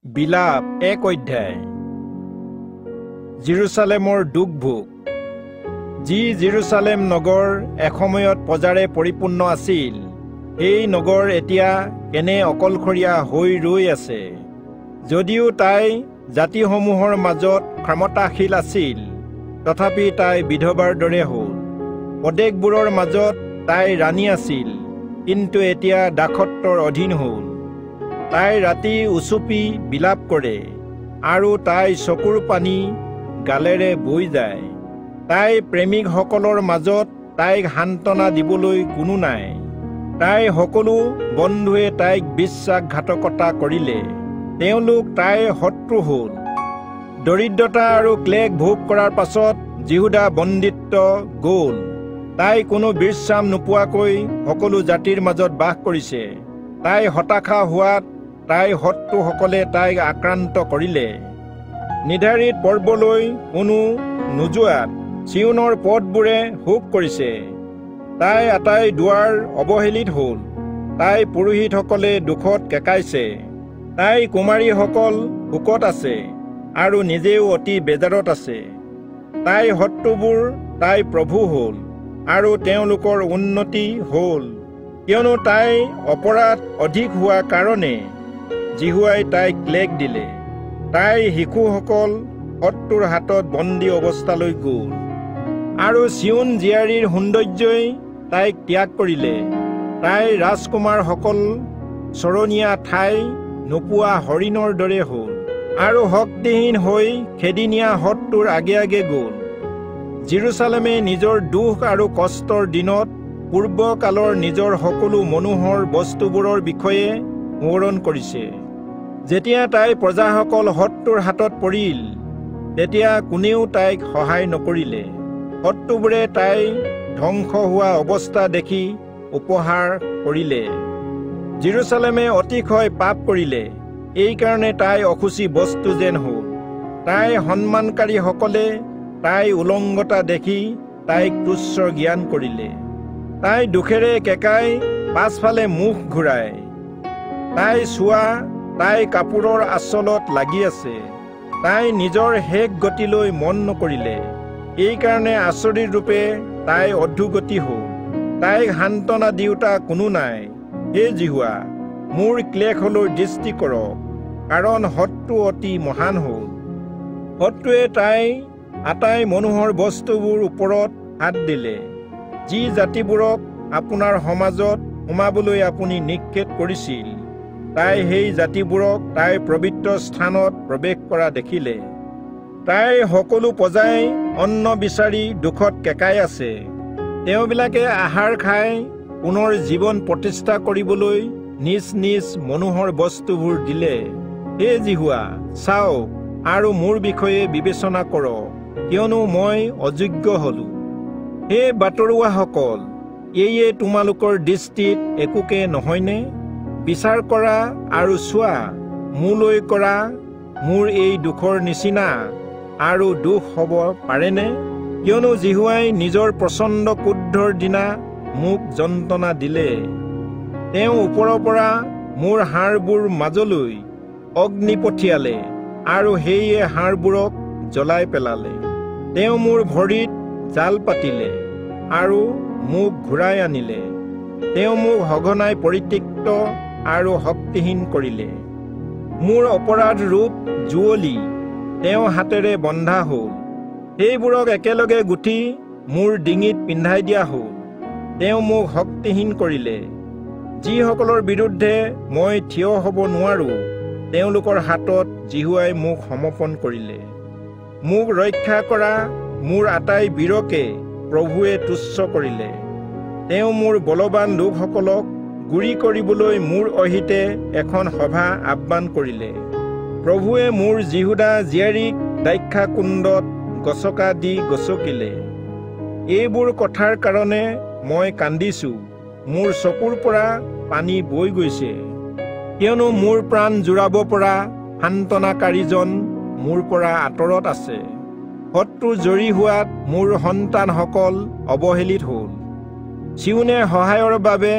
বিলাপ 1 অধ্যায়। জেৰুসালেমৰ দুখ ভোগ। যি জেৰুসালেম নগৰ এসময়ত প্ৰজাৰে পৰিপূৰ্ণ আছিল, সেই নগৰ এতিয়া কেনে অকলশৰীয়া হৈ ৰৈ আছে। যদিও তাই জাতিসমূহৰ মাজত ক্ষমতাশীল আছিল, তথাপি তাই বিধৱাৰ দৰে হ'ল। প্ৰদেশবোৰৰ মাজত তাই ৰাণী আছিল, কিন্তু এতিয়া দাসত্বৰ অধীন হ'ল। তাই ৰাতি উচুপি বিলাপ কৰে, আৰু তাই চকুৰ পানী গালেৰে বৈ যায়। তাই প্ৰেমিকসকলৰ মাজত তাইক সান্তনা দিবলৈ কোনো নাই। তাইৰ সকলো বন্ধুৱে তাইক বিশ্বাসঘাতকতা কৰিলে, তেওঁলোক তাইৰ শত্ৰু হ'ল। দৰিদ্ৰতা আৰু ক্লেশ ভোগ কৰাৰ পাছত জিহুদা বন্দীত্ব গ'ল। তাই কোনো বিশ্ৰাম নোপোৱাকৈ সকলো জাতিৰ মাজত বাস কৰিছে। তাই হতাশা হোৱাত তাইৰ শত্ৰুসকলে তাইক আক্ৰান্ত কৰিলে। নিৰ্ধাৰিত পৰ্বলৈ কোনো নোযোৱাত চিয়নৰ পথবোৰে শোক কৰিছে। তাই আটাই দুৱাৰ অৱহেলিত হ'ল। তাই পুৰোহিতসকলে দুখত কেকাইছে। তাই কুমাৰীসকল শোকত আছে আৰু নিজেও অতি বেজাৰত আছে। তাই শত্ৰুবোৰ তাই প্ৰভু হ'ল, আৰু তেওঁলোকৰ উন্নতি হ'ল, কিয়নো তাই অপৰাধ অধিক হোৱা কাৰণে জিহুৱাই তাইক ক্লেশ দিলে। তাইৰ শিশুসকল শত্ৰুৰ হাতত বন্দী অৱস্থালৈ গ'ল, আৰু চিয়ন জীয়াৰীৰ সৌন্দৰ্যই তাইক ত্যাগ কৰিলে। তাইৰ ৰাজকুমাৰসকল চৰণীয়া ঠাই নোপোৱা হৰিণৰ দৰে হ'ল, আৰু শক্তিহীন হৈ খেদি নিয়া শত্ৰুৰ আগে আগে গ'ল। জেৰুসালেমে নিজৰ দুখ আৰু কষ্টৰ দিনত পূৰ্বকালৰ নিজৰ সকলো মনোহৰ বস্তুবোৰৰ বিষয়ে সোঁৱৰণ কৰিছে। যেতিয়া তাইৰ প্ৰজাসকল শত্ৰুৰ হাতত পৰিল, তেতিয়া কোনেও তাইক সহায় নকৰিলে। শত্ৰুবোৰে তাই ধ্বংস হোৱা অৱস্থা দেখি উপহাস কৰিলে। জেৰুসালেমে অতিশয় পাপ কৰিলে, এইকাৰণে তাই অসুচি বস্তু যেন হ'ল। তাইৰ সন্মানকাৰীসকলে তাইৰ উলংগতা দেখি তাইক তুচ্ছ জ্ঞান কৰিলে। তাই দুখেৰে কেকাই পাছফালে মুখ ঘূৰায়। তাই চোৱা তাই কাপোৰৰ আঁচলত লাগি আছে। তাই নিজৰ শেষ গতিলৈ মন নকৰিলে, এইকাৰণে আচৰিত ৰূপে তাই অধোগতি হ'ল। তাইক সান্তনা দিওঁতা কোনো নাই। হে জিহুৱা, মোৰ ক্লেশলৈ দৃষ্টি কৰক, কাৰণ শত্ৰু অতি মহান হ'ল। শত্ৰুৱে তাই আটাই মনোহৰ বস্তুবোৰ ওপৰত হাত দিলে। যি জাতিবোৰক আপোনাৰ সমাজত সোমাবলৈ আপুনি নিষেধ কৰিছিল, তাই সেই জাতিবোৰক তাইৰ পবিত্ৰ স্থানত প্ৰৱেশ কৰা দেখিলে। তাইৰ সকলো প্ৰজাই অন্ন বিচাৰি দুখত কেকাই আছে। তেওঁবিলাকে আহাৰ খাই পুনৰ জীৱন প্ৰতিষ্ঠা কৰিবলৈ নিজ নিজ মনোহৰ বস্তুবোৰ দিলে। হে জিহুৱা, চাওক আৰু মোৰ বিষয়ে বিবেচনা কৰক, কিয়নো মই অযোগ্য হলো। হে বাটৰুৱাসকল, এয়ে তোমালোকৰ দৃষ্টিত একোকে নহয়নে? বিচাৰ কৰা আৰু চোৱা, মোলৈ কৰা মোৰ এই দুখৰ নিচিনা আৰু দুখ হ'ব পাৰেনে? কিয়নো জিহুৱাই নিজৰ প্ৰচণ্ড ক্ৰোধৰ দিনা মোক যন্ত্ৰণা দিলে। তেওঁ ওপৰৰ পৰা মোৰ হাড়বোৰ মাজলৈ অগ্নি পঠিয়ালে, আৰু সেয়ে হাড়বোৰক জ্বলাই পেলালে। তেওঁ মোৰ ভৰিত জাল পাতিলে আৰু মোক ঘূৰাই আনিলে। তেওঁ মোক সঘনাই পৰিত্যক্ত আৰু শক্তিহীন কৰিলে। মোৰ অপৰাধ ৰূপ জুৱলি তেওঁ হাতেৰে বন্ধা হ'ল। সেইবোৰক একেলগে গুঠি মোৰ ডিঙিত পিন্ধাই দিয়া হ'ল। তেওঁ মোক শক্তিহীন কৰিলে। যিসকলৰ বিৰুদ্ধে মই থিয় হ'ব নোৱাৰোঁ, তেওঁলোকৰ হাতত জিহুৱাই মোক সমৰ্পণ কৰিলে। মোক ৰক্ষা কৰা মোৰ আটাই বীৰকে প্ৰভুৱে তুচ্ছ কৰিলে। তেওঁ মোৰ বলৱান লোকসকলক গুৰি কৰিবলৈ মোৰ অহিতে এখন সভা আহ্বান কৰিলে। প্ৰভুৱে মোৰ জিহুদা জীয়াৰীক দ্ৰাক্ষাকুণ্ডত গছকা দি গছকিলে। এইবোৰ কথাৰ কাৰণে মই কান্দিছোঁ, মোৰ চকুৰ পৰা পানী বৈ গৈছে, কিয়নো মোৰ প্ৰাণ জোৰাব পৰা সান্তনাকাৰীজন মোৰ পৰা আঁতৰত আছে। শত্ৰু জয়ী হোৱাত মোৰ সন্তানসকল অৱহেলিত হ'ল। চিয়নে সহায়ৰ বাবে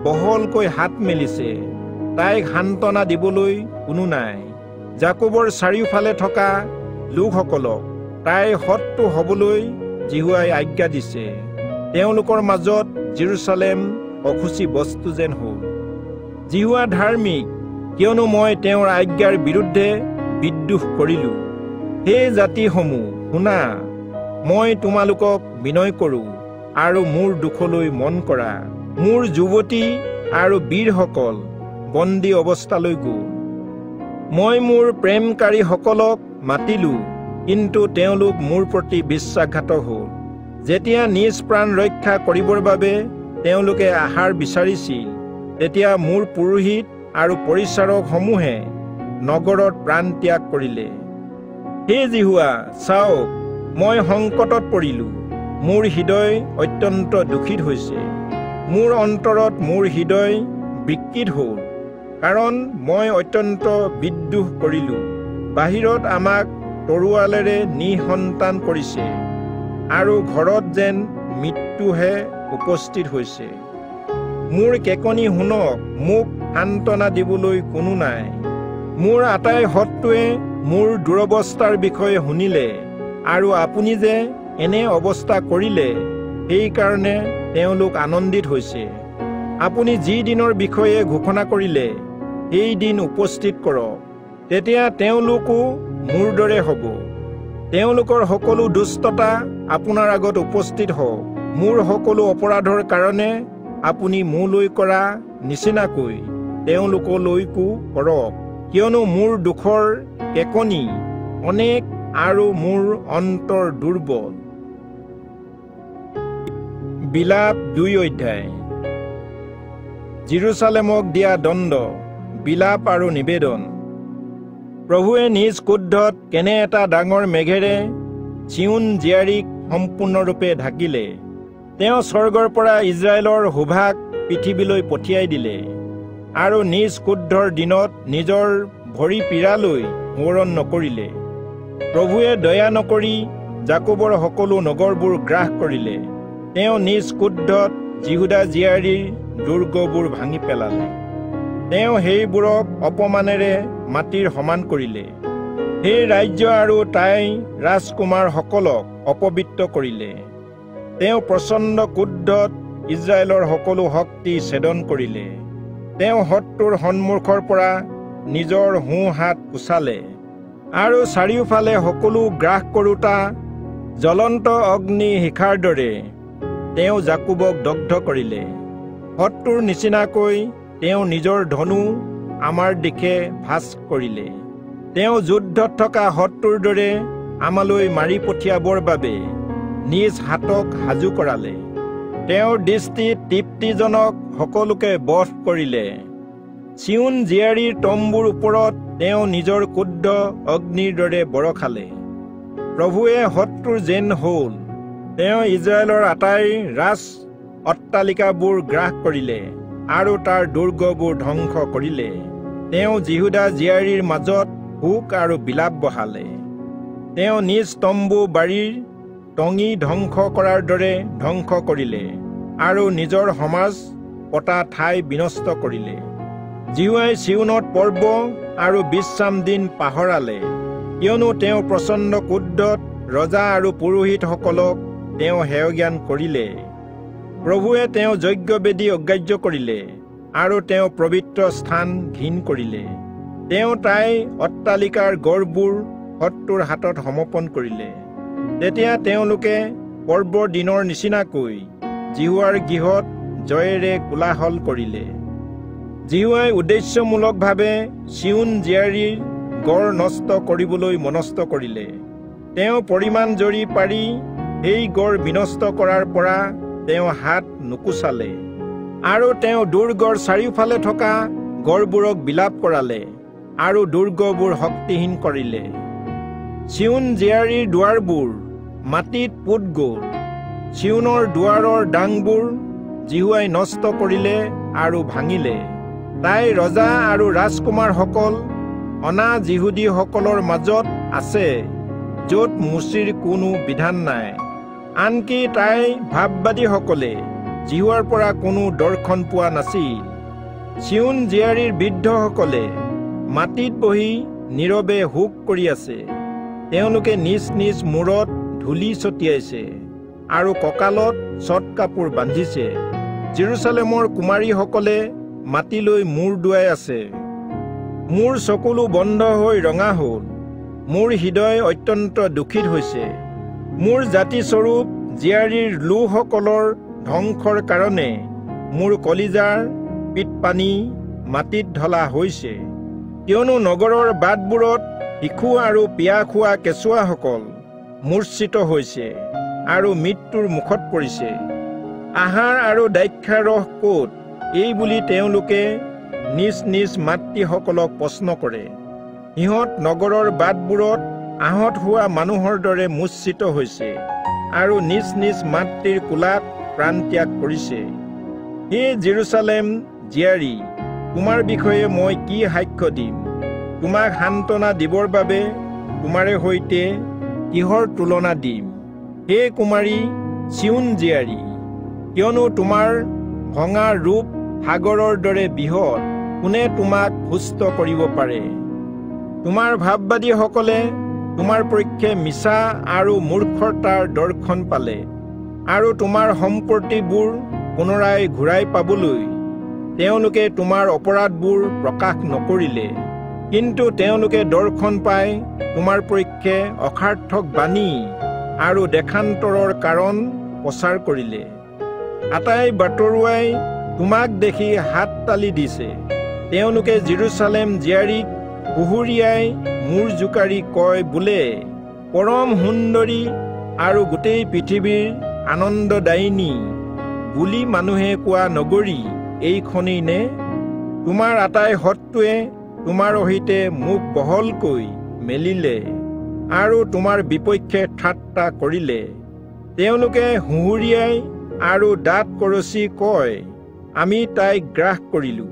বহলকৈ হাত মেলিছে, তাইক সান্তনা দিবলৈ কোনো নাই। জাকোবৰ চাৰিওফালে থকা লোকসকলক তাইৰ শত্ৰু হ'বলৈ জিহুৱাই আজ্ঞা দিছে। তেওঁলোকৰ মাজত জেৰুচালেম অসুচি বস্তু যেন হ'ল। জিহুৱা ধাৰ্মিক, কিয়নো মই তেওঁৰ আজ্ঞাৰ বিৰুদ্ধে বিদ্ৰোহ কৰিলোঁ। সেই জাতিসমূহ শুনা, মই তোমালোকক বিনয় কৰোঁ আৰু মোৰ দুখলৈ মন কৰা। মোৰ যুৱতী আৰু বীৰসকল বন্দী অৱস্থালৈ গ'ল। মই মোৰ প্ৰেমকাৰীসকলক মাতিলোঁ, কিন্তু তেওঁলোক মোৰ প্ৰতি বিশ্বাসঘাতক হ'ল। যেতিয়া নিজ প্ৰাণ ৰক্ষা কৰিবৰ বাবে তেওঁলোকে আহাৰ বিচাৰিছিল, তেতিয়া মোৰ পুৰোহিত আৰু পৰিচাৰকসমূহে নগৰত প্ৰাণ ত্যাগ কৰিলে। হে জিহুৱা, চাওক, মই সংকটত পৰিলোঁ। মোৰ হৃদয় অত্যন্ত দুখিত হৈছে। মোৰ অন্তৰত মোৰ হৃদয় বিকৃত হ'ল, কাৰণ মই অত্যন্ত বিদ্ৰোহ কৰিলোঁ। বাহিৰত আমাক তৰোৱালেৰে নিঃসন্তান কৰিছে, আৰু ঘৰত যেন মৃত্যুহে উপস্থিত হৈছে। মোৰ কেকনি শুনক, মোক সান্তনা দিবলৈ কোনো নাই। মোৰ আটাই শত্ৰুৱে মোৰ দুৰৱস্থাৰ বিষয়ে শুনিলে, আৰু আপুনি যে এনে অৱস্থা কৰিলে, সেইকাৰণে তেওঁলোক আনন্দিত হৈছে। আপুনি যি দিনৰ বিষয়ে ঘোষণা কৰিলে, সেই দিন উপস্থিত কৰক। তেতিয়া তেওঁলোকো মোৰ দৰে হ'ব। তেওঁলোকৰ সকলো দুষ্টতা আপোনাৰ আগত উপস্থিত হওক। মোৰ সকলো অপৰাধৰ কাৰণে আপুনি মোলৈ কৰা নিচিনাকৈ তেওঁলোকলৈকো কৰক, কিয়নো মোৰ দুখৰ কেকনি অনেক আৰু মোৰ অন্তৰ দুৰ্বল। বিলাপ ২ অধ্যায়। জেৰুচালেমক দিয়া দণ্ড, বিলাপ আৰু নিবেদন। প্ৰভুৱে নিজ ক্ৰোধত কেনে এটা ডাঙৰ মেঘেৰে চিউন জীয়াৰীক সম্পূৰ্ণৰূপে ঢাকিলে। তেওঁ স্বৰ্গৰ পৰা ইজৰাইলৰ শোভাক পৃথিৱীলৈ পঠিয়াই দিলে, আৰু নিজ ক্ৰোধৰ দিনত নিজৰ ভৰি পীড়ালৈ সোঁৱৰণ নকৰিলে। প্ৰভুৱে দয়া নকৰি জাকোবৰ সকলো নগৰবোৰ গ্ৰাস কৰিলে। তেওঁ নিজ ক্ৰোধত জিহুদা জীয়াৰীৰ দুৰ্গবোৰ ভাঙি পেলালে। তেওঁ সেইবোৰক অপমানেৰে মাটিৰ সমান কৰিলে। সেই ৰাজ্য আৰু তাইৰ ৰাজকুমাৰসকলক অপবিত্ৰ কৰিলে। তেওঁ প্ৰচণ্ড ক্ৰোধত ইজৰাইলৰ সকলো শক্তি ছেদন কৰিলে। তেওঁ শত্ৰুৰ সন্মুখৰ পৰা নিজৰ সোঁ হাত উচালে, আৰু চাৰিওফালে সকলো গ্ৰাস কৰোঁতা জ্বলন্ত অগ্নি শিখাৰ দৰে তেওঁ জাকোবক দগ্ধ কৰিলে। শত্ৰুৰ নিচিনাকৈ তেওঁ নিজৰ ধনু আমাৰ দিশে ভাঁজ কৰিলে। তেওঁ যুদ্ধত থকা শত্ৰুৰ দৰে আমালৈ মাৰি পঠিয়াবৰ বাবে নিজ হাতক সাজু কৰালে। তেওঁৰ দৃষ্টিত তৃপ্তিজনক সকলোকে বধ কৰিলে। চিউন জীয়াৰীৰ তম্বুৰ ওপৰত তেওঁ নিজৰ ক্ৰোধ অগ্নিৰ দৰে বৰষালে। প্ৰভুৱে শত্ৰুৰ যেন হ'ল। তেওঁ ইজৰাইলৰ আটাই ৰাজ অট্টালিকাবোৰ গ্ৰাস কৰিলে, আৰু তাৰ দুৰ্গবোৰ ধ্বংস কৰিলে। তেওঁ জিহুদা জীয়াৰীৰ মাজত শোক আৰু বিলাপ বহালে। তেওঁ নিজ তম্বু বাৰীৰ টঙি ধ্বংস কৰাৰ দৰে ধ্বংস কৰিলে, আৰু নিজৰ সমাজ পতা ঠাই বিনষ্ট কৰিলে। জিহুৱাই চিউনত পৰ্ব আৰু বিশ্ৰাম দিন পাহৰালে, কিয়নো তেওঁ প্ৰচণ্ড ক্ৰোধত ৰজা আৰু পুৰোহিতসকলক তেওঁ হেয়জ্ঞান কৰিলে। প্ৰভুৱে তেওঁ যজ্ঞবেদী অগ্ৰাহ্য কৰিলে, আৰু তেওঁ পবিত্ৰ স্থান ঘীন কৰিলে। তেওঁ তাইৰ অট্টালিকাৰ গড়বোৰ শত্ৰুৰ হাতত সমৰ্পণ কৰিলে। তেতিয়া তেওঁলোকে পৰ্বৰ দিনৰ নিচিনাকৈ জিহুৱাৰ গৃহত জয়েৰে কোলাহল কৰিলে। জিহুৱাই উদ্দেশ্যমূলকভাৱে চিউন জীয়াৰীৰ গড় নষ্ট কৰিবলৈ মনস্থ কৰিলে। তেওঁ পৰিমাণ জৰী পাৰি সেই গড় বিনষ্ট কৰাৰ পৰা তেওঁ হাত নুকুচালে, আৰু তেওঁ দুৰ্গৰ চাৰিওফালে থকা গড়বোৰক বিলাপ কৰালে, আৰু দুৰ্গবোৰ শক্তিহীন কৰিলে। চিউন জীয়াৰীৰ দুৱাৰবোৰ মাটিত পোত গ'ল। চিউনৰ দুৱাৰৰ ডাংবোৰ জিহুৱাই নষ্ট কৰিলে আৰু ভাঙিলে। তাই ৰজা আৰু ৰাজকুমাৰসকল অনা যিহুদীসকলৰ মাজত আছে, য'ত মুচিৰ কোনো বিধান নাই। আনকি তাই ভাৱবাদীসকলে জিহুৱাৰ পৰা কোনো দৰ্শন পোৱা নাছিল। চিউন জীয়াৰীৰ বৃদ্ধসকলে মাটিত বহি নীৰৱে শোক কৰি আছে। তেওঁলোকে নিজ নিজ মূৰত ধূলি ছটিয়াইছে আৰু কঁকালত চট কাপোৰ বান্ধিছে। জেৰুচালেমৰ কুমাৰীসকলে মাটিলৈ মূৰ দুৱাই আছে। মোৰ চকুলো বন্ধ হৈ ৰঙা হ'ল। মোৰ হৃদয় অত্যন্ত দুখিত হৈছে। মোৰ জাতিস্বৰূপ জীয়াৰীৰ লোকসকলৰ ধ্বংসৰ কাৰণে মোৰ কলিজাৰ পিতপানী মাটিত ঢলা হৈছে। কিয়নো নগৰৰ বাটবোৰত শিশু আৰু পিয়া খোৱা কেঁচুৱাসকল মূৰ্ছিত হৈছে আৰু মৃত্যুৰ মুখত পৰিছে। আহাৰ আৰু দ্ৰাক্ষাৰ ৰস ক'ত, এই বুলি তেওঁলোকে নিজ নিজ মাতৃসকলক প্ৰশ্ন কৰে। সিহঁত নগৰৰ বাটবোৰত আহত হোৱা মানুহৰ দৰে মূৰ্ছিত হৈছে আৰু নিজ নিজ মাতৃৰ কোলাত প্ৰাণ ত্যাগ কৰিছে। হে জেৰুচালেম জীয়াৰী, তোমাৰ বিষয়ে মই কি সাক্ষ্য দিম? তোমাক সান্তনা দিবৰ বাবে তোমাৰে সৈতে কিহৰ তুলনা দিম? হে কুমাৰী চিউন জীয়াৰী, কিয়নো তোমাৰ ভঙা ৰূপ সাগৰৰ দৰে বৃহৎ, কোনে তোমাক সুস্থ কৰিব পাৰে? তোমাৰ ভাৱবাদীসকলে তোমাৰ পক্ষে মিছা আৰু মূৰ্খতাৰ দৰ্শন পালে আৰু তোমাৰ সম্পত্তিবোৰ পুনৰাই ঘূৰাই পাবলৈ তেওঁলোকে তোমাৰ অপৰাধবোৰ প্ৰকাশ নকৰিলে। কিন্তু তেওঁলোকে দৰ্শন পাই তোমাৰ পক্ষে অসাৰ্থক বাণী আৰু দেশান্তৰৰ কাৰণ প্ৰচাৰ কৰিলে। আটাই বাটৰুৱাই তোমাক দেখি হাত তালি দিছে। তেওঁলোকে জেৰুচালেম জীয়াৰীক সুহুৰিয়াই মূৰ জোকাৰি কয় বোলে, পৰম সুন্দৰী আৰু গোটেই পৃথিৱীৰ আনন্দদায়িনী বুলি মানুহে কোৱা নগৰী এইখনেই নে? তোমাৰ আটাই শত্ৰুৱে তোমাৰ সৈতে মুখ বহলকৈ মেলিলে আৰু তোমাৰ বিপক্ষে ঠাট্টা কৰিলে। তেওঁলোকে সুহুৰিয়াই আৰু দাঁত কৰচি কয়, আমি তাইক গ্ৰাস কৰিলো।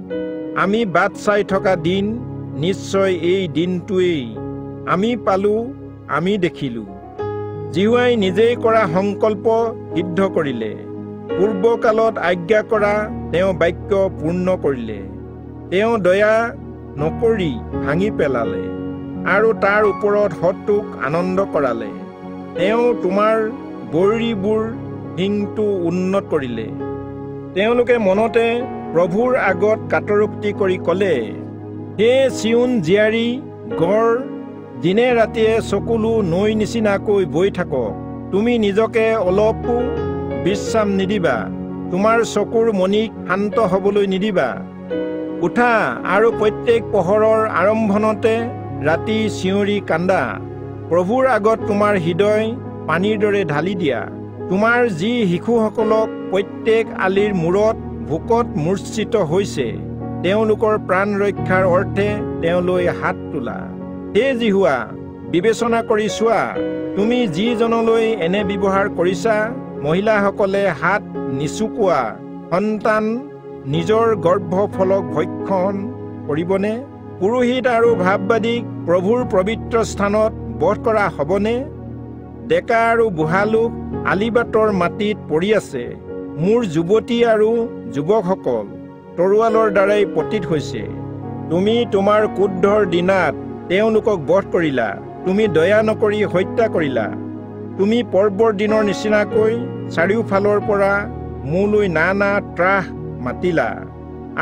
আমি বাট চাই থকা দিন নিশ্চয় এই দিনটোৱেই। আমি পালো, আমি দেখিলো। জিহুৱাই নিজেই কৰা সংকল্প সিদ্ধ কৰিলে। পূৰ্বকালত আজ্ঞা কৰা তেওঁ বাক্য পূৰ্ণ কৰিলে। তেওঁ দয়া নকৰি ভাঙি পেলালে আৰু তাৰ ওপৰত শত্ৰুক আনন্দ কৰালে। তেওঁ তোমাৰ বৈৰীবোৰ হিংটো উন্নত কৰিলে। তেওঁলোকে মনতে প্ৰভুৰ আগত কাটৰোক্তি কৰি ক'লে, হে চিউন জীয়াৰী, গড় দিনে ৰাতিয়ে চকুলো নৈ নিচিনাকৈ বৈ থাকক। তুমি নিজকে অলপো বিশ্ৰাম নিদিবা, তোমাৰ চকুৰ মণিক শান্ত হ'বলৈ নিদিবা। উঠা আৰু প্ৰত্যেক পহৰৰ আৰম্ভণতে ৰাতি চিঞৰি কান্দা। প্ৰভুৰ আগত তোমাৰ হৃদয় পানীৰ দৰে ঢালি দিয়া। তোমাৰ যি শিশুসকলক প্ৰত্যেক আলিৰ মূৰত ভোকত মূৰ্ছিত হৈছে, তেওঁলোকৰ প্ৰাণ ৰক্ষাৰ অৰ্থে তেওঁলৈ হাত তোলা। হে জিহুৱা, বিবেচনা কৰি চোৱা, তুমি যিজনলৈ এনে ব্যৱহাৰ কৰিছা, মহিলাসকলে হাত নিচুকোৱা সন্তান নিজৰ গৰ্ভফলক ভক্ষণ কৰিবনে? পুৰোহিত আৰু ভাৱবাদীক প্ৰভুৰ পবিত্ৰ স্থানত বধ কৰা হ'বনে? ডেকা আৰু বুঢ়া লোক আলিবাটৰ মাটিত পৰি আছে। মোৰ যুৱতী আৰু যুৱকসকল তৰোৱালৰ দ্বাৰাই পতিত হৈছে। তুমি তোমাৰ ক্ৰোধৰ দিনাত তেওঁলোকক বধ কৰিলা। তুমি দয়া নকৰি হত্যা কৰিলা। তুমি পৰ্বৰ দিনৰ নিচিনাকৈ চাৰিওফালৰ পৰা মোলৈ নানা ত্ৰাস মাতিলা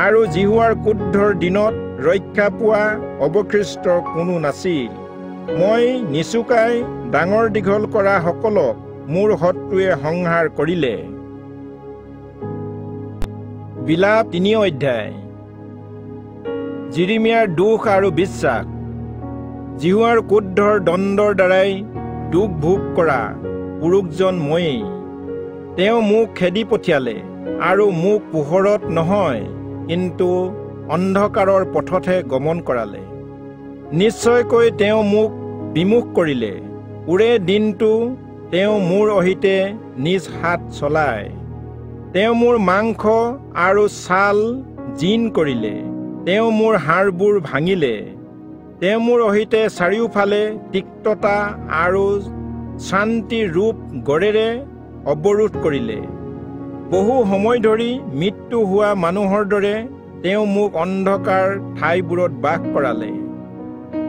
আৰু জিহুৱাৰ ক্ৰোধৰ দিনত ৰক্ষা পোৱা অৱশিষ্ট কোনো নাছিল। মই নিচুকাই ডাঙৰ দীঘল কৰা সকলক মোৰ শত্ৰুৱে সংহাৰ কৰিলে। বিলাপ ৩ অধ্যায়। জিৰিমিয়াৰ দুখ আৰু বিশ্বাস। জিহুৱাৰ ক্ৰোধৰ দণ্ডৰ দ্বাৰাই দুখ ভোগ কৰা পুৰুষজন ময়েই। তেওঁ মোক খেদি পঠিয়ালে আৰু মোক পোহৰত নহয় কিন্তু অন্ধকাৰৰ পথতহে গমন কৰালে। নিশ্চয়কৈ তেওঁ মোক বিমুখ কৰিলে। ওৰে দিনটো তেওঁ মোৰ অহিতে নিজ হাত চলায়। তেওঁ মোৰ মাংস আৰু ছাল জিন কৰিলে। তেওঁ মোৰ হাড়বোৰ ভাঙিলে। তেওঁ মোৰ অহিতে চাৰিওফালে তিক্ততা আৰু শান্তিৰ ৰূপ গড়েৰে অৱৰোধ কৰিলে। বহু সময় ধৰি মৃত্যু হোৱা মানুহৰ দৰে তেওঁ মোক অন্ধকাৰ ঠাইবোৰত বাস কৰালে।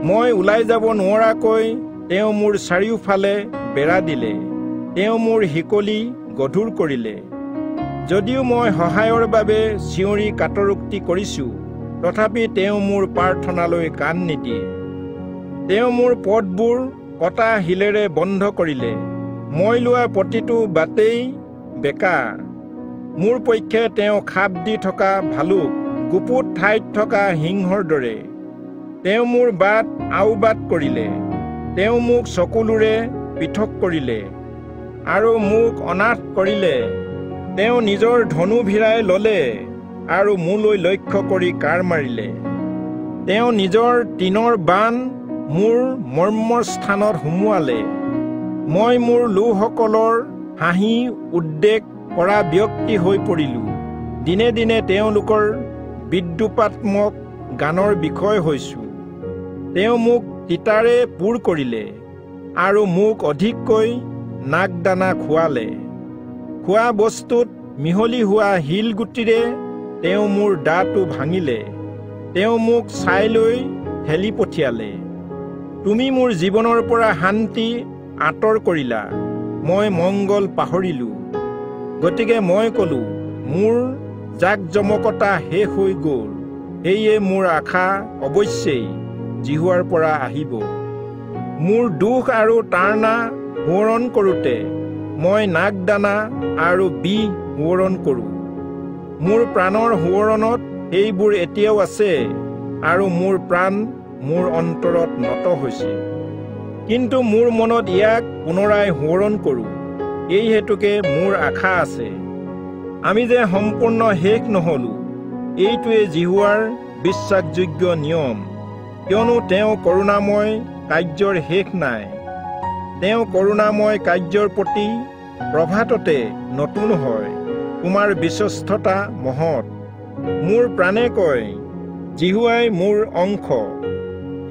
মই ওলাই যাব নোৱাৰাকৈ তেওঁ মোৰ চাৰিওফালে বেৰা দিলে। তেওঁ মোৰ শিকলি গধুৰ কৰিলে। যদিও মই সহায়ৰ বাবে চিঞৰি কাটৰোক্তি কৰিছোঁ, তথাপি তেওঁ মোৰ প্ৰাৰ্থনালৈ কাণ নিদিয়ে। তেওঁ মোৰ পথবোৰ কটা শিলেৰে বন্ধ কৰিলে। মই লোৱা প্ৰতিটো বাটেই বেকা। মোৰ পক্ষে তেওঁ খাপ দি থকা ভালুক, গুপুত ঠাইত থকা সিংহৰ দৰে। তেওঁ মোৰ বাট আওবাট কৰিলে। তেওঁ মোক চকুলোৰে পৃথক কৰিলে আৰু মোক অনাথ কৰিলে। তেওঁ নিজৰ ধনু ভিৰাই ল'লে আৰু মোলৈ লক্ষ্য কৰি কাঁড় মাৰিলে। তেওঁ নিজৰ টিনৰ বাণ মোৰ মৰ্মস্থানত সুমুৱালে। মই মোৰ লোকসকলৰ হাঁহি উদ্বেগ কৰা ব্যক্তি হৈ পৰিলোঁ। দিনে দিনে তেওঁলোকৰ বিদ্ৰুপাত্মক গানৰ বিষয় হৈছোঁ। তেওঁ মোক তিতাৰে পূৰ কৰিলে আৰু মোক অধিককৈ নাকদানা খুৱালে। খোৱা বস্তুত মিহলি হোৱা শিলগুটিৰে তেওঁ মোৰ দাঁতো ভাঙিলে। তেওঁ মোক চাই লৈ ঠেলি পঠিয়ালে। তুমি মোৰ জীৱনৰ পৰা শান্তি আঁতৰ কৰিলা। মই মংগল পাহৰিলোঁ। গতিকে মই ক'লো, মোৰ জাকজমকতা শেষ হৈ গ'ল। সেয়ে মোৰ আশা অৱশ্যেই জিহুৱাৰ পৰা আহিব। মোৰ দুখ আৰু তাৰণা সোঁৱৰণ কৰোঁতে মই নাকদানা আৰু বিষ সোঁৱৰণ কৰোঁ। মোৰ প্ৰাণৰ সোঁৱৰণত সেইবোৰ এতিয়াও আছে আৰু মোৰ প্ৰাণ মোৰ অন্তৰত নত হৈছে। কিন্তু মোৰ মনত ইয়াক পুনৰাই সোঁৱৰণ কৰোঁ। এই হেতুকে মোৰ আশা আছে। আমি যে সম্পূৰ্ণ শেষ নহলোঁ, এইটোৱে জিহুৱাৰ বিশ্বাসযোগ্য নিয়ম। কিয়নো তেওঁ কৰুণাময় কাৰ্যৰ শেষ নাই। তেওঁ কৰুণাময় কাৰ্যৰ প্ৰতি প্ৰভাততে নতুন হয়। তোমাৰ বিশ্বস্ততা মহৎ। মোৰ প্ৰাণে কয়, জিহুৱাই মোৰ অংশ।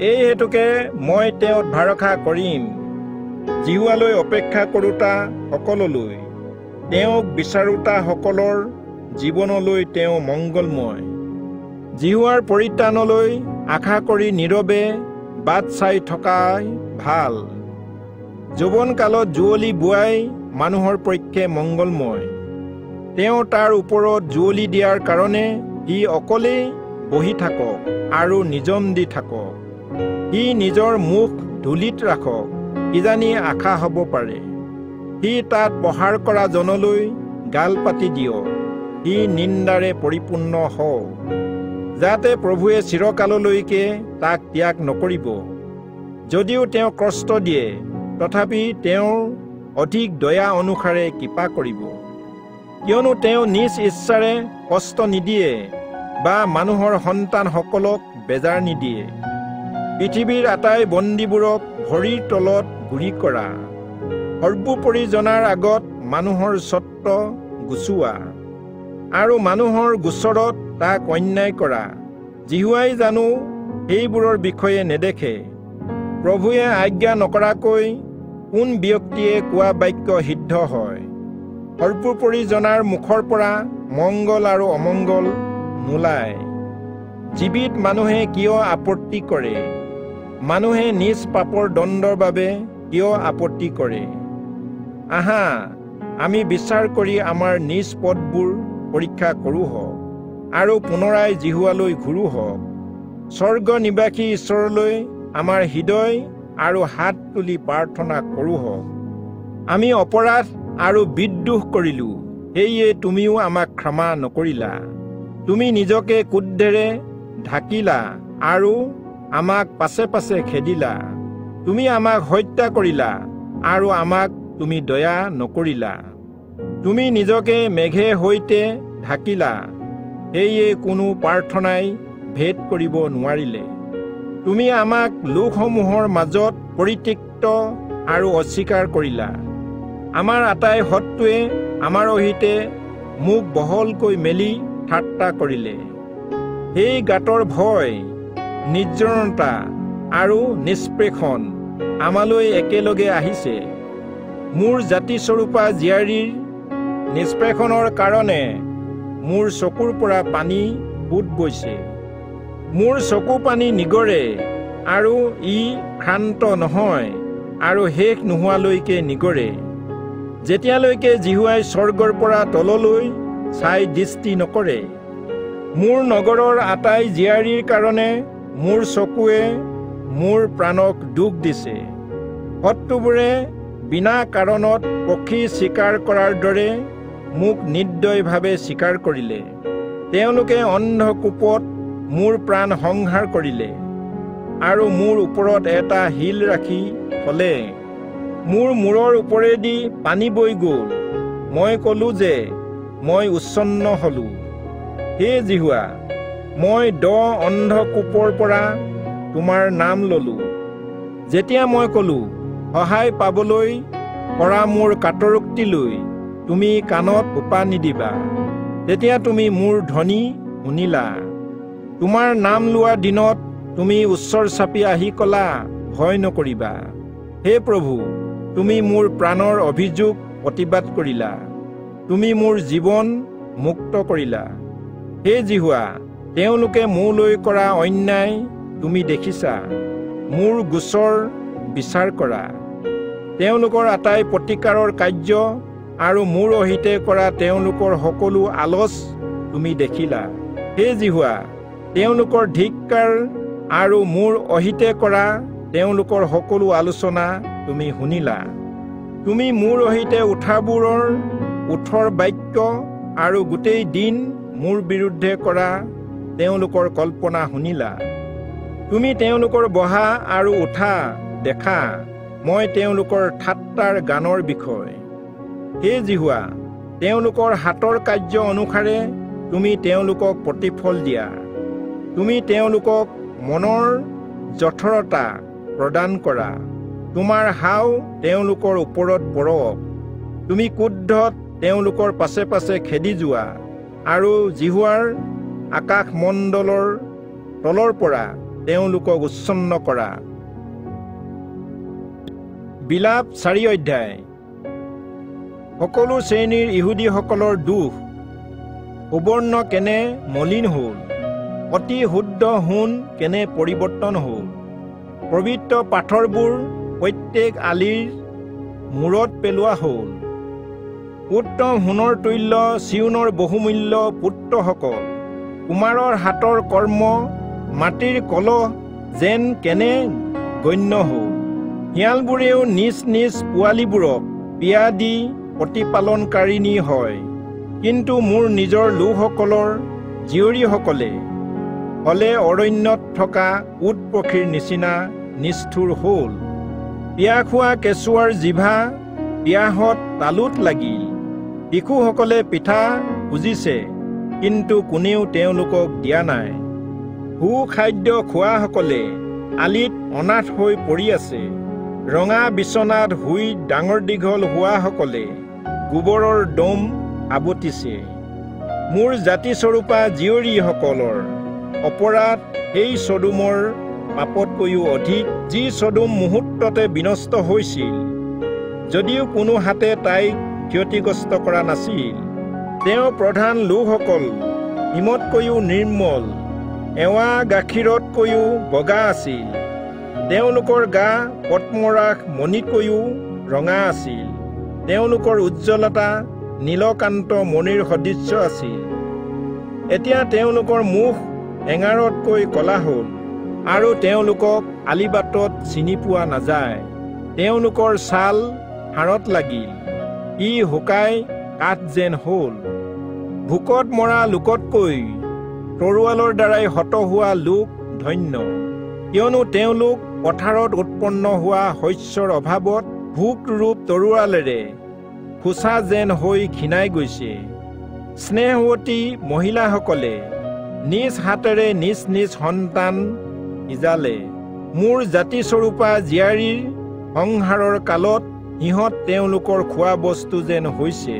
এই হেতুকে মই তেওঁত ভৰসা কৰিম। জিহুৱালৈ অপেক্ষা কৰোঁতা সকললৈ, তেওঁক বিচাৰোতাসকলৰ জীৱনলৈ তেওঁ মংগলময়। জিহুৱাৰ পৰিত্ৰাণলৈ আশা কৰি নীৰৱে বাট চাই থকাই ভাল। যৌৱনকালত জুৱলি বোৱাই মানুহৰ পক্ষে মংগলময়। তেওঁ তাৰ ওপৰত জুৱলি দিয়াৰ কাৰণে সি অকলেই বহি থাকক আৰু নিজন দি থাকক। সি নিজৰ মুখ ধূলিত ৰাখক, কিজানি আশা হ'ব পাৰে। সি তাত প্ৰহাৰ কৰা জনলৈ গাল পাতি দিয়ক। সি নিন্দাৰে পৰিপূৰ্ণ হওক, যাতে প্ৰভুৱে চিৰকাললৈকে তাক ত্যাগ নকৰিব। যদিও তেওঁ কষ্ট দিয়ে, তথাপি তেওঁৰ অধিক দয়া অনুসাৰে কৃপা কৰিব। কিয়নো তেওঁ নিজ ইচ্ছাৰে কষ্ট নিদিয়ে বা মানুহৰ সন্তানসকলক বেজাৰ নিদিয়ে। পৃথিৱীৰ আটাই বন্দীবোৰক ভৰিৰ তলত গুৰি কৰা, সৰ্বোপৰি জনাৰ আগত মানুহৰ স্বত্ব গুচোৱা আৰু মানুহৰ গোচৰত তাক অন্যায় কৰা। জিহুৱাই জানো সেইবোৰৰ বিষয়ে নেদেখে। প্ৰভুৱে আজ্ঞা নকৰাকৈ কোন ব্যক্তিয়ে কোৱা বাক্য সিদ্ধ হয়। সৰ্বোপৰি জনাৰ মুখৰ পৰা মংগল আৰু অমংগল নোলায়। জীৱিত মানুহে কিয় আপত্তি কৰে? মানুহে নিজ পাপৰ দণ্ডৰ বাবে কিয় আপত্তি কৰে? আহা, আমি বিচাৰ কৰি আমাৰ নিজ পথবোৰ পৰীক্ষা কৰোঁ হওক আৰু পুনৰাই জিহুৱালৈ ঘূৰো হওক। স্বৰ্গ নিবাসী ঈশ্বৰলৈ আমাৰ হৃদয় আৰু হাত তুলি প্ৰাৰ্থনা কৰোঁ হওক। আমি অপৰাধ আৰু বিদ্ৰোহ কৰিলোঁ, সেয়ে তুমিও আমাক ক্ষমা নকৰিলা। তুমি নিজকে ক্ৰোধেৰে ঢাকিলা আৰু আমাক পাছে পাছে খেদিলা। তুমি আমাক হত্যা কৰিলা আৰু আমাক তুমি দয়া নকৰিলা। তুমি নিজকে মেঘে সৈতে ঢাকিলা, সেয়ে কোনো প্ৰাৰ্থনাই ভেদ কৰিব নোৱাৰিলে। তুমি আমাক লোকসমূহৰ মাজত পৰিত্যক্ত আৰু অস্বীকাৰ কৰিলা। আমাৰ আটাই শত্ৰুৱে আমাৰ সৈতে মুখ বহলকৈ মেলি ঠাট্টা কৰিলে। সেই গাঁতৰ ভয়, নিৰ্জনতা আৰু নিষ্পেষণ আমালৈ একেলগে আহিছে। মোৰ জাতিস্বৰূপা জীয়াৰীৰ নিষ্পেষণৰ কাৰণে মোৰ চকুৰ পৰা পানী সোঁত বৈছে। মোৰ চকু পানী নিগৰে, আৰু ই ক্ষান্ত নহয় আৰু শেষ নোহোৱালৈকে নিগৰে, যেতিয়ালৈকে জিহুৱাই স্বৰ্গৰ পৰা তললৈ চাই দৃষ্টি নকৰে। মোৰ নগৰৰ আটাই জীয়াৰীৰ কাৰণে মোৰ চকুৱে মোৰ প্ৰাণক দুখ দিছে। শত্ৰুবোৰে বিনা কাৰণত পক্ষী চিকাৰ কৰাৰ দৰে মোক নিৰ্দয়ভাৱে চিকাৰ কৰিলে। তেওঁলোকে অন্ধকূপত মোৰ প্ৰাণ সংহাৰ কৰিলে আৰু মোৰ ওপৰত এটা শিল ৰাখি থলে। মোৰ মূৰৰ ওপৰেদি পানী বৈ গ'ল। মই ক'লো যে মই উচ্ছন্ন হলোঁ। হে জিহুৱা, মই অন্ধকূপৰ পৰা তোমাৰ নাম ললোঁ। যেতিয়া মই ক'লো, সহায় পাবলৈ কৰা মোৰ কাটৰোক্তিলৈ তুমি কাণত সোপা নিদিবা, তেতিয়া তুমি মোৰ ধ্বনি শুনিলা। তোমাৰ নাম লোৱাৰ দিনত তুমি ওচৰ চাপি আহি ক'লা, ভয় নকৰিবা। হে প্ৰভু, তুমি মোৰ প্ৰাণৰ অভিযোগ প্ৰতিবাদ কৰিলা। তুমি মোৰ জীৱন মুক্ত কৰিলা। হে জিহুৱা, তেওঁলোকে মোলৈ কৰা অন্যায় তুমি দেখিছা। মোৰ গোচৰ বিচাৰ কৰা। তেওঁলোকৰ আটাই প্ৰতিকাৰৰ কাৰ্য আৰু মোৰ অহিতে কৰা তেওঁলোকৰ সকলো আলচ তুমি দেখিলা। হে জিহুৱা, তেওঁলোকৰ ধিক্কাৰ আৰু মোৰ অহিতে কৰা তেওঁলোকৰ সকলো আলোচনা তুমি শুনিলা। তুমি মোৰ অহিতে উঠাবোৰৰ ওঠৰ বাক্য আৰু গোটেই দিন মোৰ বিৰুদ্ধে কৰা তেওঁলোকৰ কল্পনা শুনিলা। তুমি তেওঁলোকৰ বহা আৰু উঠা দেখা। মই তেওঁলোকৰ ঠাট্টাৰ গানৰ বিষয়। হে জিহুৱা, তেওঁলোকৰ হাতৰ কাৰ্য অনুসাৰে তুমি তেওঁলোকক প্ৰতিফল দিয়া। তুমি তেওঁলোকক মনৰ যথৰতা প্ৰদান কৰা। তোমাৰ হাও তেওঁলোকৰ ওপৰত পৰক। তুমি ক্ৰোধত তেওঁলোকৰ পাছে পাছে খেদি যোৱা আৰু জিহুৱাৰ আকাশমণ্ডলৰ তলৰ পৰা তেওঁলোকক উচ্ছন্ন কৰা। বিলাপ 4 অধ্যায়। সকলো শ্ৰেণীৰ ইহুদীসকলৰ দুখ। সুবৰ্ণ কেনে মলিন হ'ল, অতি শুদ্ধ সোণ কেনে পৰিৱৰ্তন হ'ল। পবিত্ৰ পাথৰবোৰ প্ৰত্যেক আলিৰ মূৰত পেলোৱা হ'ল। উত্তম সোণৰ তুল্য চিউনৰ বহুমূল্য পুত্ৰসকল, কুমাৰৰ হাতৰ কৰ্ম মাটিৰ কলহ যেন কেনে গণ্য হ'ল। শিয়ালবোৰেও নিজ নিজ পোৱালীবোৰক বিয়া দি প্ৰতিপালনকাৰিণী হয়, কিন্তু মোৰ নিজৰ লোকসকলৰ জীয়ৰীসকলে হলে অৰণ্যত থকা উট পক্ষীৰ নিচিনা নিষ্ঠুৰ হ'ল। পিয়া খোৱা কেঁচুৱাৰ জিভা পিয়াহত তালুত লাগিল। শিশুসকলে পিঠা খুজিছে, কিন্তু কোনেও তেওঁলোকক দিয়া নাই। সুখাদ্য খোৱাসকলে আলিত অনাথ হৈ পৰি আছে। ৰঙা বিচনাত শুই ডাঙৰ দীঘল হোৱাসকলে গোবৰৰ দম আৱতিছে। মোৰ জাতিস্বৰূপা জীয়ৰীসকলৰ অপৰাধ সেই চদোমৰ পাপতকৈও অধিক, যি চদোম মুহূৰ্ততে বিনষ্ট হৈছিল, যদিও কোনো হাতে তাইক ক্ষতিগ্ৰস্ত কৰা নাছিল। তেওঁ প্ৰধান লোকসকল হিমতকৈও নিৰ্মল, এৱা গাখীৰতকৈও বগা আছিল। তেওঁলোকৰ গা পদ্মৰাস মণিতকৈও ৰঙা আছিল। তেওঁলোকৰ উজ্জ্বলতা নীলকান্ত মণিৰ সদৃশ্য আছিল। এতিয়া তেওঁলোকৰ মুখ এঙাৰতকৈ কলা হ'ল আৰু তেওঁলোকক আলিবাটত চিনি পোৱা নাযায়। তেওঁলোকৰ ছাল হাড়ত লাগিল, ই শুকাই কাঠ যেন হ'ল। ভোকত মৰা লোকতকৈ তৰোৱালৰ দ্বাৰাই হত হোৱা লোক ধন্য, কিয়নো তেওঁলোক পথাৰত উৎপন্ন হোৱা শস্যৰ অভাৱত ভোক ৰূপ তৰোৱালেৰে খোচা যেন হৈ ক্ষীণাই গৈছে। স্নেহৱতী মহিলাসকলে নিজ হাতেৰে নিজ নিজ সন্তান সিজালে। মোৰ জাতিস্বৰূপা জীয়াৰীৰ সংহাৰৰ কালত সিহঁত তেওঁলোকৰ খোৱা বস্তু যেন হৈছে।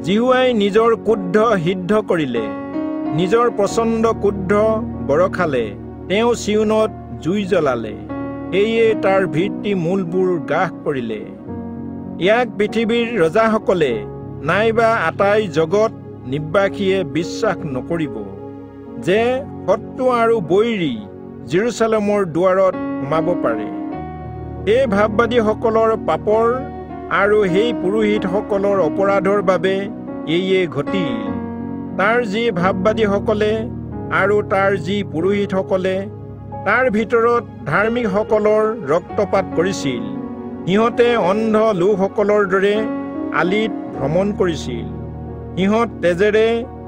জিহুৱাই নিজৰ ক্ৰোধ সিদ্ধ কৰিলে, নিজৰ প্ৰচণ্ড ক্ৰোধ বৰষালে। তেওঁ চিউনত জুই জ্বলালে, সেয়ে তাৰ ভিত্তি মূলবোৰ গ্ৰাস কৰিলে। ইয়াক পৃথিৱীৰ ৰজাসকলে নাইবা আটাই জগত নিবাসীয়ে বিশ্বাস নকৰিব যে শত্ৰু আৰু বৈৰী জেৰুচালেমৰ দুৱাৰত সোমাব পাৰে। সেই ভাৱবাদীসকলৰ পাপৰ আৰু সেই পুৰোহিতসকলৰ অপৰাধৰ বাবে এয়ে ঘটিল। তাৰ যি ভাৱবাদীসকলে আৰু তাৰ যি পুৰোহিতসকলে তাৰ ভিতৰত ধাৰ্মিকসকলৰ ৰক্তপাত কৰিছিল, সিহঁতে অন্ধ লোকসকলৰ দৰে আলিত ভ্ৰমণ কৰিছিল। সিহঁত তেজেৰে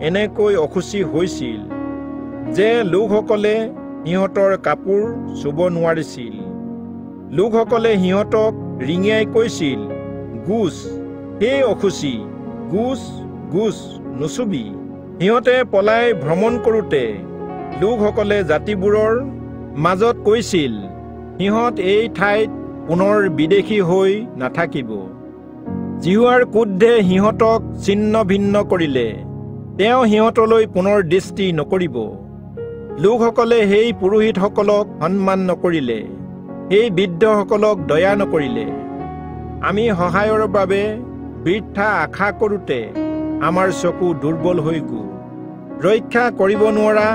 এনেকৈ অসুচি হৈছিল যে লোকসকলে সিহঁতৰ কাপোৰ চুব নোৱাৰিছিল। লোকসকলে সিহঁতক ৰিঙিয়াই কৈছিল, গোচ, সেই অসুচি, গোচ, গোচ, নুচুবি। সিহঁতে পলাই ভ্ৰমণ কৰোঁতে লোকসকলে জাতিবোৰৰ মাজত কৈছিল, সিহঁত এই ঠাইত পুনৰ বিদেশী হৈ নাথাকিব। জিহুৱাৰ ক্ৰোধে সিহঁতক ছিন্ন ভিন্ন কৰিলে, তেওঁ সিহঁতলৈ পুনৰ দৃষ্টি নকৰিব। লোকসকলে সেই পুৰোহিতসকলক সন্মান নকৰিলে, সেই বৃদ্ধসকলক দয়া নকৰিলে। আমি সহায়ৰ বাবে বৃথা আশা কৰোঁতে আমাৰ চকু দুৰ্বল হৈ গ'ল। ৰক্ষা কৰিব নোৱাৰা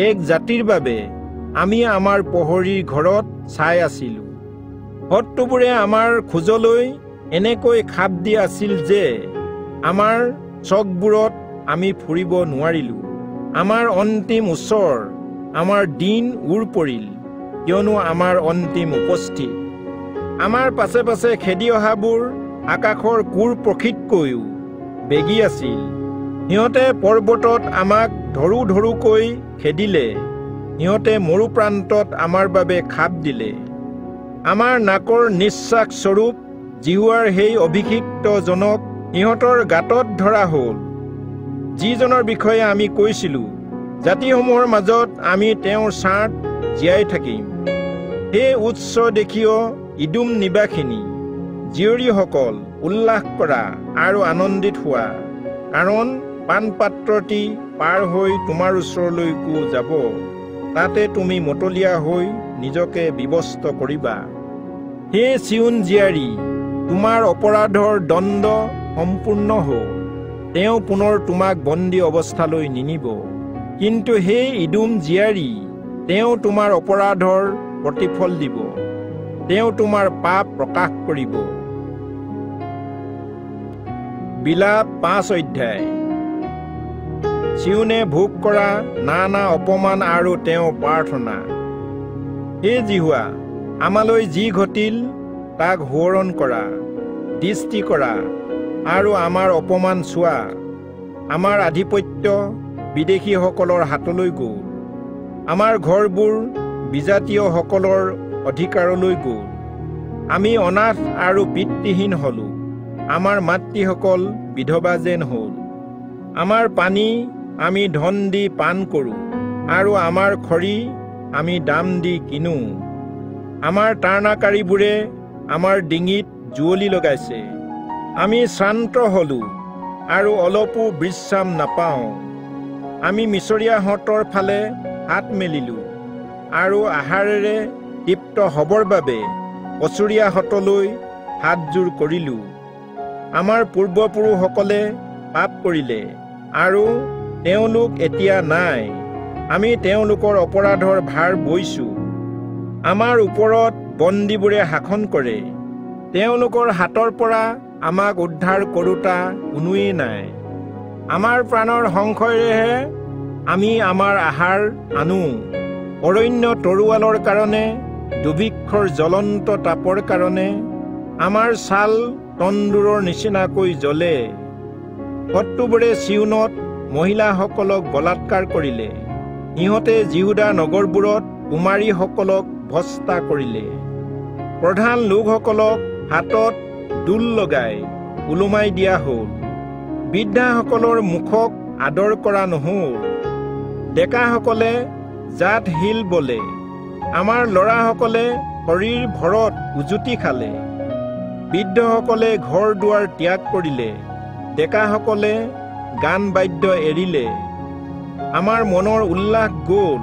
এক জাতিৰ বাবে আমি আমাৰ প্ৰহৰীৰ ঘৰত চাই আছিলোঁ। শত্ৰুবোৰে আমাৰ খোজলৈ এনেকৈ খাপ দি আছিল যে আমাৰ চকবোৰত আমি ফুৰিব নোৱাৰিলোঁ। আমাৰ অন্তিম ওচৰ, আমাৰ দিন উৰ পৰিল, কিয়নো আমাৰ অন্তিম উপস্থিত। আমাৰ পাছে পাছে খেদি অহাবোৰ আকাশৰ কোৰ প্ৰকৃতকৈও বেগী আছিল। সিহঁতে পৰ্বতত আমাক ধৰো ধৰোকৈ খেদিলে, সিহঁতে মৰু প্ৰান্তত আমাৰ বাবে খাপ দিলে। আমাৰ নাকৰ নিশ্বাস স্বৰূপ জিহুৱাৰ সেই অভিষিক্তজনক সিহঁতৰ গাঁতত ধৰা হ'ল, যিজনৰ বিষয়ে আমি কৈছিলোঁ, জাতিসমূহৰ মাজত আমি তেওঁৰ ছাঁত জীয়াই থাকিম। সেই উচ্চ দেশীয় ইদুম নিবাসিনী জীয়ৰীসকল, উল্লাস কৰা আৰু আনন্দিত হোৱা, কাৰণ পাণপাত্ৰটি পাৰ হৈ তোমাৰ ওচৰলৈকো যাব। তাতে তুমি মতলীয়া হৈ নিজকে বিবস্ত কৰিবা। হে চিউন জীয়াৰী, তোমাৰ অপৰাধৰ দণ্ড সম্পূৰ্ণ হ'ল, তেওঁ পুনৰ তোমাক বন্দী অৱস্থালৈ নিনিব। কিন্তু সেই ইদুম জীয়াৰী, তেওঁ তোমাৰ অপৰাধৰ প্ৰতিফল দিব, তেওঁ তোমাৰ পাপ প্ৰকাশ কৰিব। বিলাপ 5 অধ্যায়। চিউনে ভোগ কৰা নানা অপমান আৰু তেওঁ প্ৰাৰ্থনা। হে জিহুৱা, আমালৈ যি ঘটিল তাক সোঁৱৰণ কৰা, দৃষ্টি কৰা আৰু আমাৰ অপমান চোৱা। আমাৰ আধিপত্য বিদেশীসকলৰ হাতলৈ গ'ল, আমাৰ ঘৰবোৰ বিজাতীয়সকলৰ অধিকাৰলৈ গ'ল। আমি অনাথ আৰু পিতৃহীন হলোঁ, আমাৰ মাতৃসকল বিধৱা যেন হ'ল। আমাৰ পানী আমি ধন দি পান কৰোঁ আৰু আমাৰ খৰি আমি দাম দি কিনো। আমাৰ তাৰণাকাৰীবোৰে আমাৰ ডিঙিত জুৱলি লগাইছে। আমি শ্ৰান্ত হলোঁ আৰু অলপো বিশ্ৰাম নাপাওঁ। আমি মিছৰীয়াহঁতৰ ফালে হাত মেলিলোঁ আৰু আহাৰেৰে তৃপ্ত হ'বৰ বাবে কচুৰীয়াহঁতলৈ হাতজোৰ কৰিলোঁ। আমাৰ পূৰ্বপুৰুষসকলে পাপ কৰিলে আৰু তেওঁলোক এতিয়া নাই। আমি তেওঁলোকৰ অপৰাধৰ ভাৰ বৈছোঁ। আমাৰ ওপৰত বন্দীবোৰে শাসন কৰে, তেওঁলোকৰ হাতৰ পৰা আমাক উদ্ধাৰ কৰোঁতা কোনোৱেই নাই। আমাৰ প্ৰাণৰ সংশয়েৰেহে আমি আমাৰ আহাৰ আনো। অৰণ্য তৰোৱালৰ কাৰণে, দুৰ্ভিক্ষৰ জ্বলন্ত তাপৰ কাৰণে আমাৰ ছাল তন্দুৰৰ নিচিনাকৈ জ্বলে। শত্ৰুবোৰে চিউনত মহিলাসকলক বলাৎকাৰ কৰিলে, সিহঁতে জিহুদা নগৰবোৰত কুমাৰীসকলক ভস্তা কৰিলে। প্ৰধান লোকসকলক হাতত দোল লগাই ওলোমাই দিয়া হ'ল, বৃদ্ধাসকলৰ মুখক আদৰ কৰা নহ'ল। ডেকাসকলে জাত শিল বলে, আমাৰ ল'ৰাসকলে শৰীৰ ভৰত উজুতি খালে। বৃদ্ধসকলে ঘৰ দুৱাৰ ত্যাগ কৰিলে, ডেকাসকলে গান বাদ্য এৰিলে। আমাৰ মনৰ উল্লাস গ'ল,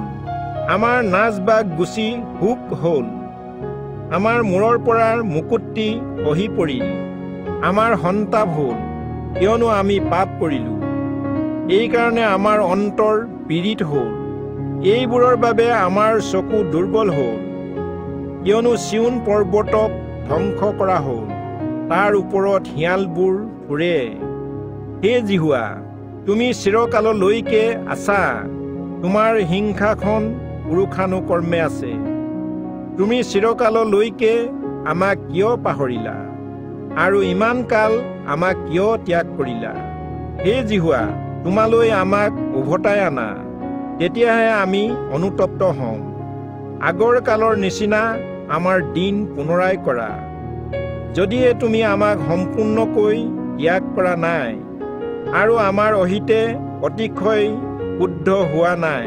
আমাৰ নাচ বাগ গুচি শোক হ'ল। আমাৰ মূৰৰ পৰা মুকুটটি খহি পৰিল, আমাৰ সন্তাপ হ'ল, কিয়নো আমি পাপ কৰিলোঁ। এইকাৰণে আমাৰ অন্তৰ পীড়িত হ'ল, এইবোৰৰ বাবে আমাৰ চকু দুৰ্বল হ'ল, কিয়নো চিউন পৰ্বতক ধ্বংস কৰা হ'ল, তাৰ ওপৰত শিয়ালবোৰ ফুৰে। হে জিহুৱা, তুমি চিৰকাললৈকে আছা, তোমাৰ হিংসাখন পুৰুষানুকৰ্মে আছে। তুমি চিৰকাললৈকে আমাক কিয় পাহৰিলা, আৰু ইমান কাল আমাক কিয় ত্যাগ কৰিলা? হে জিহুৱা, তোমালৈ আমাক উভতাই আনা, তেতিয়াহে আমি অনুতপ্ত হ'ম। আগৰ কালৰ নিচিনা আমাৰ দিন পুনৰাই কৰা। যদিহে তুমি আমাক সম্পূৰ্ণকৈ ত্যাগ কৰা নাই, আৰু আমাৰ অহিতে অতিশয় শুদ্ধ হোৱা নাই,